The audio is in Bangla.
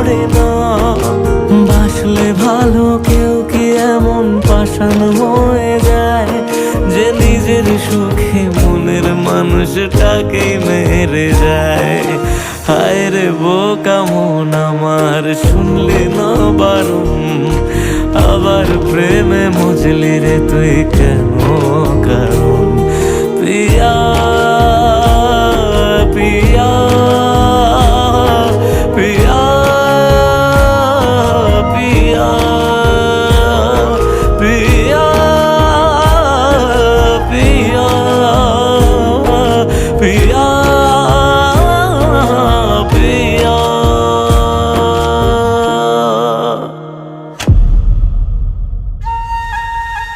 পারে না। বাসলে ভালো কেউ কি এমন পাষাণ হয়ে যায় যে নিজের সুখে মনের মানুষটাকেই মেরে যায়। হায় রে বোকা মন আমার, শুনলি না বারণ, আবার প্রেমে মজলি রে তুই কেন কারণ? পিয়া পিয়া